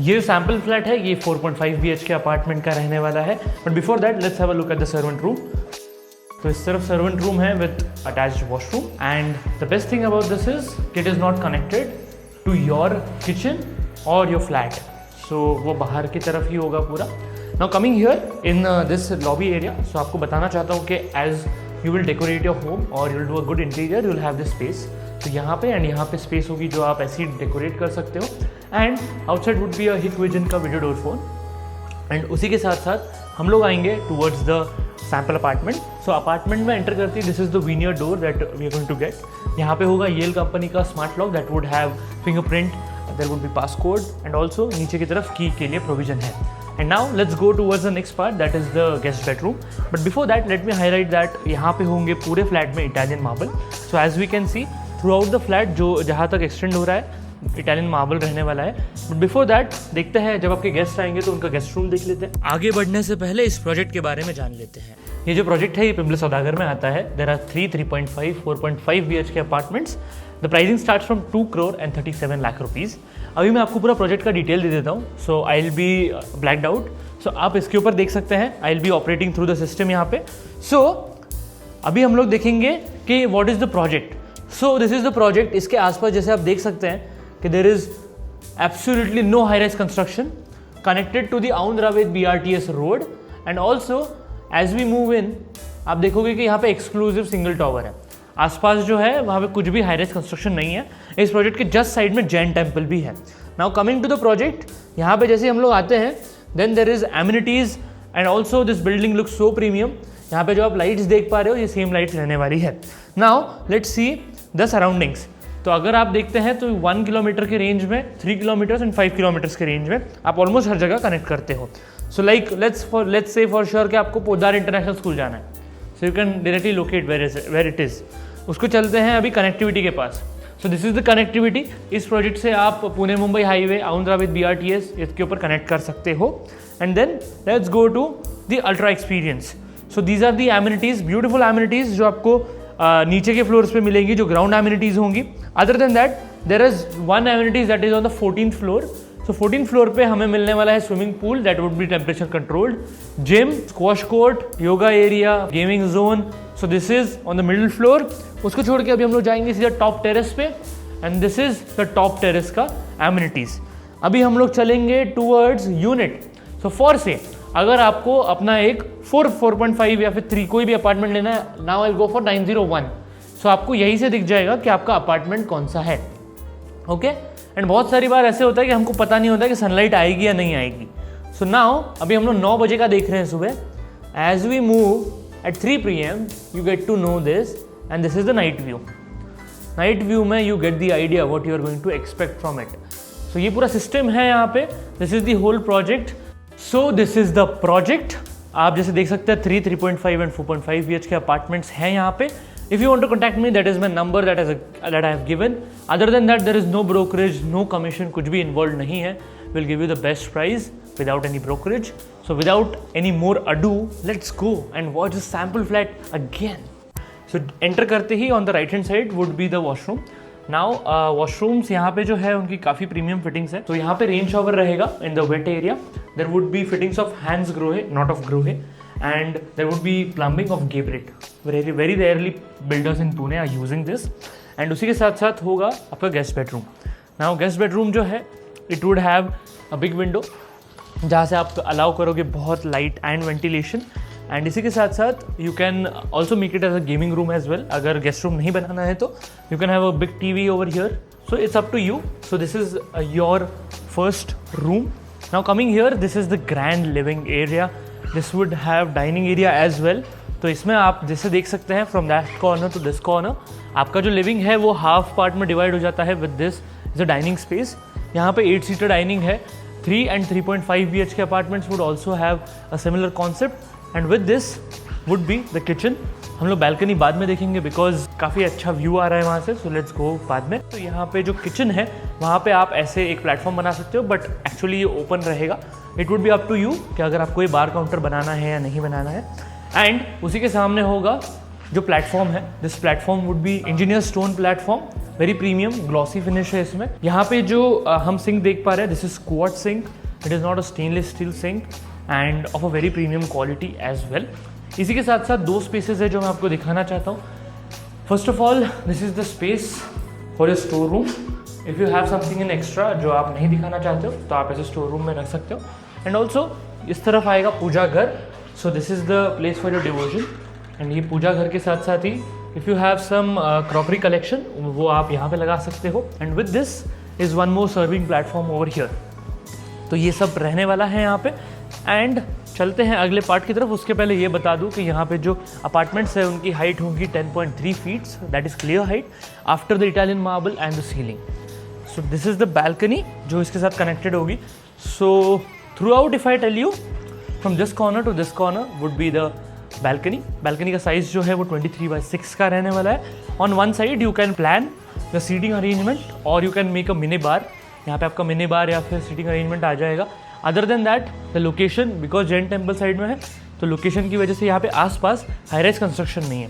ये sample flat है, ये 4.5 BHK अपार्टमेंट का रहने वाला है। But before that let's have a look at the servant room. तो इस तरफ सर्वेंट रूम है with attached washroom and the best thing about this is it is not connected to your kitchen और your flat, so वो बाहर की तरफ ही होगा पूरा। Now coming here in this lobby area, so आपको बताना चाहता हूँ कि as you will decorate your home और you will do a good interior, you will have this space. तो यहाँ पे एंड यहाँ पे स्पेस होगी जो आप ऐसे ही डेकोरेट कर सकते हो। And outside would be a Hikvision का वीडियो डोर फोन। एंड उसी के साथ साथ हम लोग आएंगे towards the sample apartment. So apartment में एंटर करती this is the veneer door that we are going to get. यहाँ पे होगा येल कंपनी का smart lock that would have fingerprint, there would be passcode and also नीचे की तरफ की के लिए प्रोविजन है। And now let's go towards the next part that is the guest bedroom. But before that let me highlight that यहाँ पे होंगे पूरे फ्लैट में Italian marble. So as we can see throughout the flat जो जहाँ तक extend हो रहा है इटालियन मार्बल रहने वाला है। बट बिफोर दैट देखते हैं जब आपके गेस्ट आएंगे तो उनका गेस्ट रूम देख लेते हैं। आगे बढ़ने से पहले इस प्रोजेक्ट के बारे में जान लेते हैं। ये जो प्रोजेक्ट है ये पिंपले सौदागर में आता है। There are 3.5, 4.5 BHK apartments. The pricing starts from 2 crore and 37 lakh rupees. अभी मैं आपको पूरा प्रोजेक्ट का डिटेल दे देता हूँ। So I will be blacked out, so आप इसके ऊपर देख सकते हैं। I will be operating through the system यहाँ पे। सो अभी हम लोग देखेंगे कि what is the project. So this is the project. इसके आसपास जैसे आप देख सकते हैं कि there is absolutely no high-rise construction connected to the Aundravid BRTS road and also as we move in आप देखोगे कि यहाँ पे एक्सक्लूसिव सिंगल टॉवर है। आसपास जो है वहाँ पे कुछ भी हाई-राइज कंस्ट्रक्शन नहीं है। इस प्रोजेक्ट के जस्ट साइड में जैन टेम्पल भी है। Now coming to the project, यहाँ पे जैसे हम लोग आते हैं then there is amenities and also this building looks so premium. यहाँ पे जो आप लाइट्स देख पा रहे हो ये सेम लाइट्स रहने वाली है। Now let's see the surroundings. तो अगर आप देखते हैं तो 1 किलोमीटर के रेंज में, 3 किलोमीटर्स एंड 5 किलोमीटर्स के रेंज में आप ऑलमोस्ट हर जगह कनेक्ट करते हो। So like let's say for sure कि आपको पोद्दार इंटरनेशनल स्कूल जाना है, so you can directly locate where it is. उसको चलते हैं अभी कनेक्टिविटी के पास। So this is the connectivity. इस प्रोजेक्ट से आप पुणे मुंबई हाईवे, आउंद्राविद BRTS इसके ऊपर कनेक्ट कर सकते हो। And then let's go to the ultra experience. So these are the amenities, beautiful amenities जो आपको नीचे के फ्लोर्स पे मिलेंगी, जो ग्राउंड एमिनिटीज़ होंगी। Other than that there is one amenities that is on the 14th floor. So 14th floor पे हमें मिलने वाला है swimming pool that would be temperature controlled, gym, squash court, yoga area, gaming zone. So this is on the middle floor. उसको छोड़ के अभी हम लोग जाएंगे सीधा टॉप टेरेस पे and this is the top terrace का एमिनिटीज़। अभी हम लोग चलेंगे टूवर्ड्स यूनिट। सो फॉर से अगर आपको अपना एक 4.5 या फिर 3 कोई भी अपार्टमेंट लेना है, now I will go for 901। सो आपको यहीं से दिख जाएगा कि आपका अपार्टमेंट कौन सा है। ओके एंड बहुत सारी बार ऐसे होता है कि हमको पता नहीं होता कि सनलाइट आएगी या नहीं आएगी। सो नाउ अभी हम लोग 9 बजे का देख रहे हैं सुबह। As we move at 3 PM you get to know this and this is the night view. Night view में you get the idea what you are going to expect from it. So ये पूरा system है यहाँ पे। This is the whole project. So this is the project. आप जैसे देख सकते हैं 3.5 एंड 4.5 BHK अपार्टमेंट्स हैं यहाँ पे। If you want to contact me, that is my number that I have given. Other than that, there is no brokerage, no commission, कुछ भी involved नहीं है. We'll give you the best price without any brokerage. So without any more ado, let's go and watch the sample flat again. So enter करते ही on the right hand side would be the washroom. Now washrooms यहाँ पे जो है उनकी काफ़ी premium fittings है। तो यहाँ पे रेन शॉवर रहेगा in the wet area. There would be fittings of Hans Grohe, not of Grohe. And there would be plumbing of Geberit. Very rarely builders in Pune are using this. And उसी के साथ साथ होगा आपका guest bedroom. Now guest bedroom जो है it would have a big window जहाँ से आप अलाउ करोगे बहुत लाइट एंड वेंटिलेशन। एंड इसी के साथ साथ you can also make it as a gaming room as well. अगर गेस्ट रूम नहीं बनाना है तो you can have a big TV over here. So it's up to you. So this is your first room. Now coming here this is the grand living area. This would have dining area as well. तो इसमें आप जैसे देख सकते हैं from that corner to this corner आपका जो living है वो हाफ पार्ट में डिवाइड हो जाता है with this is a dining space. यहाँ पे 8 सीटर डाइनिंग है। 3 and 3.5 BHK apartments would also have a similar concept and with this would be the kitchen. हम लोग बैल्कनी बाद में देखेंगे बिकॉज काफ़ी अच्छा व्यू आ रहा है वहाँ से। सो लेट्स गो बाद में। तो यहाँ पे जो किचन है वहाँ पे आप ऐसे एक प्लेटफॉर्म बना सकते हो बट एक्चुअली ये ओपन रहेगा। It would be up to you कि अगर आपको ये बार काउंटर बनाना है या नहीं बनाना है। एंड उसी के सामने होगा जो प्लेटफॉर्म है। This platform would be engineer stone platform very premium glossy finish है इसमें। यहाँ पे जो हम सिंक देख पा रहे हैं, this is quartz sink, it is not a stainless steel sink and of a very premium quality as well. इसी के साथ साथ दो स्पेसेस है जो मैं आपको दिखाना चाहता हूँ। First of all this is the space for your store room. If you have something in extra जो आप नहीं दिखाना चाहते हो तो आप ऐसे स्टोर रूम में रख सकते हो। एंड ऑल्सो इस तरफ आएगा पूजा घर, so this is the place for your devotion. And ये पूजा घर के साथ साथ ही if you have some crockery collection वो आप यहाँ पे लगा सकते हो। And with this is one more serving platform over here. तो ये सब रहने वाला है यहाँ पे। एंड चलते हैं अगले पार्ट की तरफ। उसके पहले ये बता दूं कि यहाँ पे जो अपार्टमेंट्स है उनकी हाइट होगी 10.3 feets, that is clear height after the Italian marble and the ceiling. So this is the balcony जो इसके साथ कनेक्टेड होगी। So throughout if I tell you from this corner to this corner would be the balcony. Balcony का size जो है वो 23/6 का रहने वाला है। On one side you can plan the seating arrangement और you can make a mini बार। यहाँ पे आपका मिनी बार या फिर सीटिंग अरेंजमेंट आ जाएगा। Other than that the location, because Jain temple side में है तो लोकेशन की वजह से यहाँ पे आसपास हाई राइज कंस्ट्रक्शन नहीं है।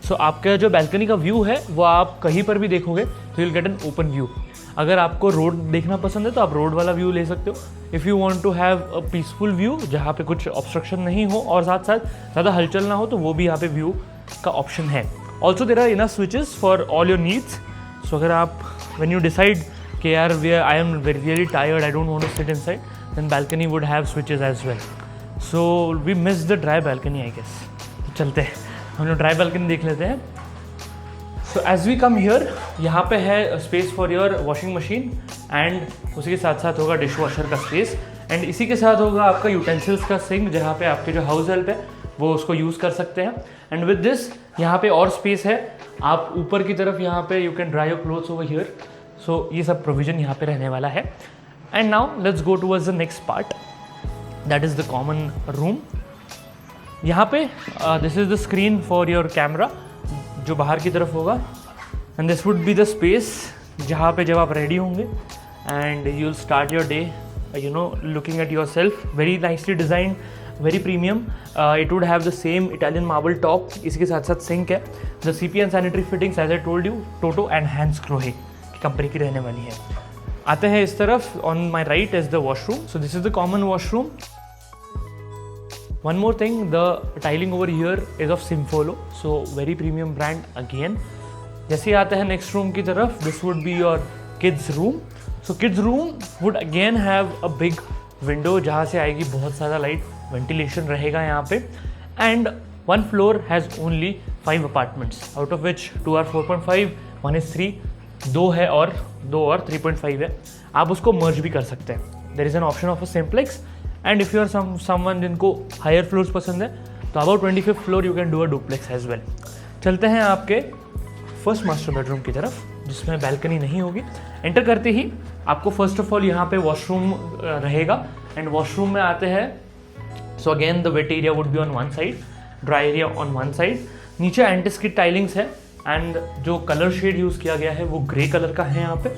सो आपका जो बैल्कनी का व्यू है वो आप कहीं पर भी देखोगे तो you will get an open view. अगर आपको रोड देखना पसंद है तो आप रोड वाला व्यू ले सकते हो। If you want to have a peaceful view जहाँ पे कुछ ऑब्स्ट्रक्शन नहीं हो और साथ साथ ज़्यादा हलचल ना हो तो वो भी यहाँ पे व्यू का ऑप्शन है। Also there are enough switches for all your needs. So अगर आप व्हेन यू डिसाइड कि यार I am really tired, I don't want to sit inside, then balcony would have switches as well. So we missed the dry balcony I guess. तो चलते हैं हम लोग dry balcony देख लेते हैं। So as we come here, यहाँ पे है space for your washing machine and उसी के साथ साथ होगा डिश वॉशर का स्पेस एंड इसी के साथ होगा आपका यूटेंसिल्स का सिंक जहाँ पे आपके जो हाउस हेल्प है वो उसको यूज़ कर सकते हैं। एंड विद दिस यहाँ पे और स्पेस है, आप ऊपर की तरफ यहाँ पे you can dry your clothes over here. So ये सब प्रोविजन यहाँ पे रहने वाला है। And now let's go towards the next part, that is the common room. यहाँ पे this is the screen for your camera जो बाहर की तरफ होगा and this would be the space जहाँ पे जब आप ready होंगे and you'll start your day looking at yourself, very nicely designed, very premium. It would have the same Italian marble top, इसके साथ साथ सिंक है। The CP and sanitary fittings as I told you, Toto and Hans Krohe की company की रहने वाली है। आते हैं इस तरफ, on my right is the washroom. So this is the common washroom. One more thing, the tiling over here is of Simpolo, so very premium brand again. जैसे ही आते हैं नेक्स्ट रूम की तरफ, this would be your kids room. So kids room would again have a big window जहाँ से आएगी बहुत ज़्यादा लाइट, वेंटिलेशन रहेगा यहाँ पे। And one floor has only 5 apartments, out of which 2 are 4.5, 1 is 3, 2 है और 3.5 है। आप उसको मर्ज भी कर सकते हैं। There is an option of a simplex and if you are someone जिनको हायर फ्लोर्स पसंद है तो about 25th floor you can do a duplex as well. चलते हैं आपके फर्स्ट मास्टर बेडरूम की तरफ जिसमें बैल्कनी नहीं होगी। एंटर करते ही आपको फर्स्ट ऑफ ऑल यहाँ पे वॉशरूम रहेगा एंड वॉशरूम में आते हैं। So again the wait area would be on one side, dry area on one side. नीचे एंटीस्किड टाइलिंग्स है एंड जो कलर शेड यूज़ किया गया है वो ग्रे कलर का है यहाँ पे।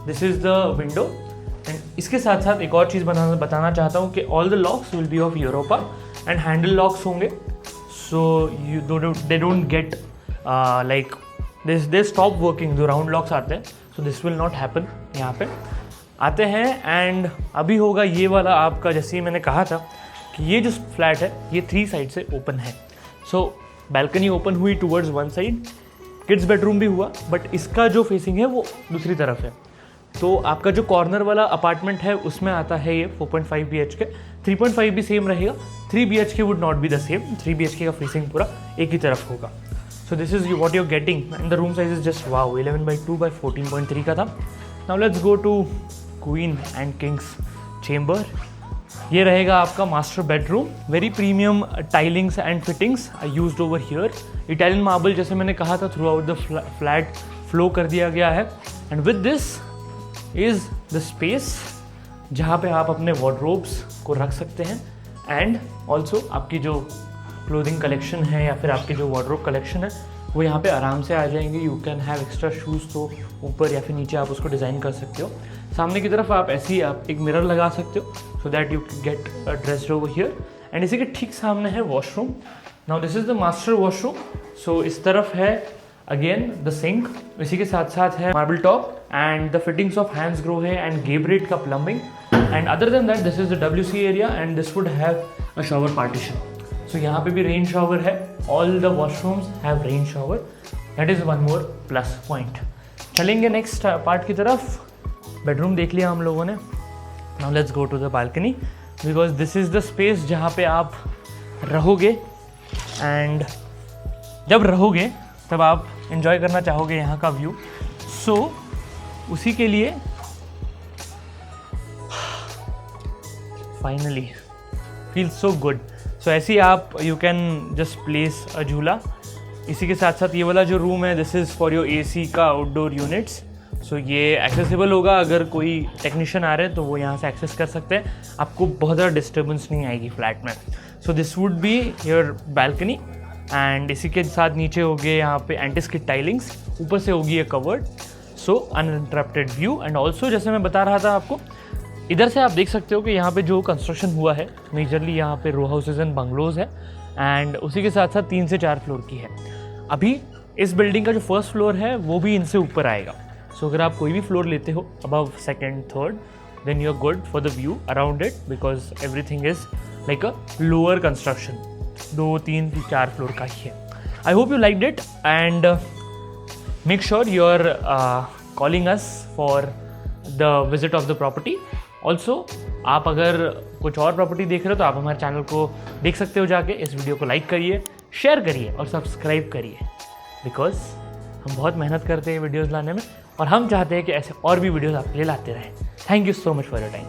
This is the window and इसके साथ साथ एक और चीज़ बताना चाहता हूँ कि all the locks will be of Europa and handle locks होंगे। So they don't get like they stop working, जो राउंड लॉक्स आते हैं। So this will not happen. यहाँ पे आते हैं एंड अभी होगा ये वाला आपका, जैसे ही मैंने कहा था कि ये जो फ्लैट है ये 3 साइड से ओपन है। सो बैल्कनी ओपन हुई towards one side, kids bedroom भी हुआ, बट इसका जो फेसिंग है वो दूसरी तरफ है। तो आपका जो कॉर्नर वाला अपार्टमेंट है उसमें आता है ये 4.5 BHK, 3.5 भी सेम रहेगा। 3 BHK would not be the same, 3 BHK का फेसिंग पूरा एक ही तरफ होगा। So this is what you're getting and the room size is just wow, 11/2/14.3 का था। Now let's go to queen and kings chamber. ये रहेगा आपका master bedroom. Very premium tilings and fittings I used over here. Italian marble जैसे मैंने कहा था throughout the flat flow कर दिया गया है। And with this is the space जहाँ पे आप अपने वार्डरोब्स को रख सकते हैं एंड ऑल्सो आपकी जो क्लोथिंग कलेक्शन है या फिर आपकी जो वार्डरोब कलेक्शन है वो यहाँ पे आराम से आ जाएंगे। You can have extra shoes, तो ऊपर या फिर नीचे आप उसको डिज़ाइन कर सकते हो। सामने की तरफ आप ऐसे ही आप एक मिरर लगा सकते हो so that you get dressed over here. And इसी के ठीक सामने है washroom. Now this is the master washroom. So इस तरफ है अगेन द सिंक, इसी के साथ साथ है marble top and the fittings of Hansgrohe है एंड गेब्रेट का plumbing and other than that this is the WC area and this would have a shower partition. So यहाँ पे भी रेन शावर है. All the washrooms have rain shower. That is one more plus point. चलेंगे next part की तरफ. Bedroom देख लिया हम लोगों ने. Now let's go to the balcony because this is the space जहाँ पे आप रहोगे एंड जब रहोगे तब आप इन्जॉय करना चाहोगे यहाँ का व्यू. सो उसी के लिए फाइनली फील सो गुड. सो ऐसे ही आप यू कैन जस्ट प्लेस अ झूला. इसी के साथ साथ ये वाला जो रूम है this is for your AC का आउटडोर यूनिट्स. सो ये एक्सेसिबल होगा. अगर कोई टेक्नीशियन आ रहे हैं तो वो यहाँ से एक्सेस कर सकते हैं. आपको बहुत ज़्यादा डिस्टर्बेंस नहीं आएगी फ्लैट में. So this would be your balcony and इसी के साथ नीचे होगी यहाँ पे एंटी-स्किड टाइलिंग्स. ऊपर से होगी ये covered. So uninterrupted view. And also जैसे मैं बता रहा था आपको, इधर से आप देख सकते हो कि यहाँ पे जो कंस्ट्रक्शन हुआ है मेजरली यहाँ पे रो हाउसेज एंड बंगलोज है एंड उसी के साथ साथ 3 से 4 फ्लोर की है. अभी इस बिल्डिंग का जो फर्स्ट फ्लोर है वो भी इनसे ऊपर आएगा. सो अगर आप कोई भी फ्लोर लेते हो above second third then you are good for the view around it because everything is like a lower construction. 2, 3, 4 floor का ही है. I hope you liked it and make sure you are calling us for the visit of the property. Also आप अगर कुछ और property देख रहे हो तो आप हमारे चैनल को देख सकते हो जाके. इस वीडियो को लाइक करिए, शेयर करिए और सब्सक्राइब करिए बिकॉज हम बहुत मेहनत करते हैं वीडियोज़ लाने में और हम चाहते हैं कि ऐसे और भी वीडियोज़ आपके लिए लाते रहें. Thank you so much for your time.